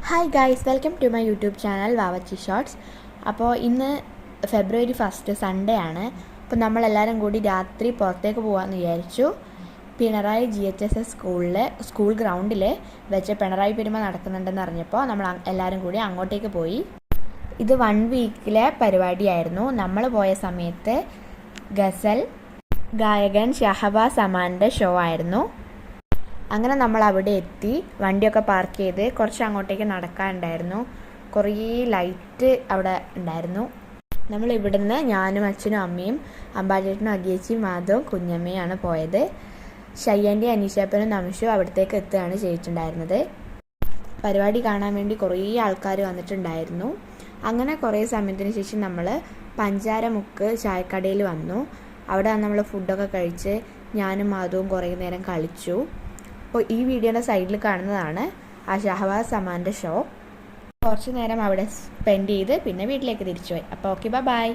Hi guys, welcome to my YouTube channel Vavachi shorts. അപ്പോൾ ഇന്ന് ഫെബ്രുവരി 1 Sunday ആണ്. അപ്പോൾ നമ്മളെല്ലാവരും കൂടി രാത്രി പുറത്തേക്ക് പോകാമെന്ന് വിചാരിച്ചു. പിണറായി GHSS സ്കൂൾ ഗ്രൗണ്ടിൽ വെച്ച് പിണറായി പെരുമ നടക്കുന്നുണ്ടെന്ന് അറിഞ്ഞപ്പോൾ നമ്മൾ എല്ലാവരും കൂടി അങ്ങോട്ടേക്ക് പോയി. ഇത് 1 വീക്കിലെ പരിപാടിയായിരുന്നു. നമ്മൾ പോയ സമയത്ത് ഗസൽ ഗായകൻ ഷഹബാസ് അമാൻ്റെ ഷോ ആയിരുന്നു. അങ്ങനെ നമ്മൾ അവിടെ എത്തി, വണ്ടിയൊക്കെ പാർക്ക് ചെയ്ത് കുറച്ച് അങ്ങോട്ടേക്ക് നടക്കാനുണ്ടായിരുന്നു. കുറേ ലൈറ്റ് അവിടെ ഉണ്ടായിരുന്നു. നമ്മൾ ഇവിടുന്ന് ഞാനും അച്ഛനും അമ്മയും അമ്പാചേട്ടനും അഗിയേച്ചിയും മാധവും കുഞ്ഞമ്മയാണ് പോയത്. ഷയ്യൻ്റെ അനീഷപ്പനും നമിഷും അവിടത്തേക്ക് എത്തുകയാണ് ചെയ്തിട്ടുണ്ടായിരുന്നത്. പരിപാടി കാണാൻ വേണ്ടി കുറേ ആൾക്കാർ വന്നിട്ടുണ്ടായിരുന്നു. അങ്ങനെ കുറേ സമയത്തിന് ശേഷം നമ്മൾ പഞ്ചാരമുക്ക് ചായക്കടയിൽ വന്നു. അവിടെ നമ്മൾ ഫുഡൊക്കെ കഴിച്ച് ഞാനും മാധവും കുറേ നേരം കളിച്ചു. അപ്പോൾ ഈ വീഡിയോയുടെ സൈഡിൽ കാണുന്നതാണ് ആ ഷഹബാസ് അമാൻ്റെ ഷോ. കുറച്ച് നേരം അവിടെ സ്പെൻഡ് ചെയ്ത് പിന്നെ വീട്ടിലേക്ക് തിരിച്ചു പോയി. അപ്പോൾ ഓക്കെ, ബൈ.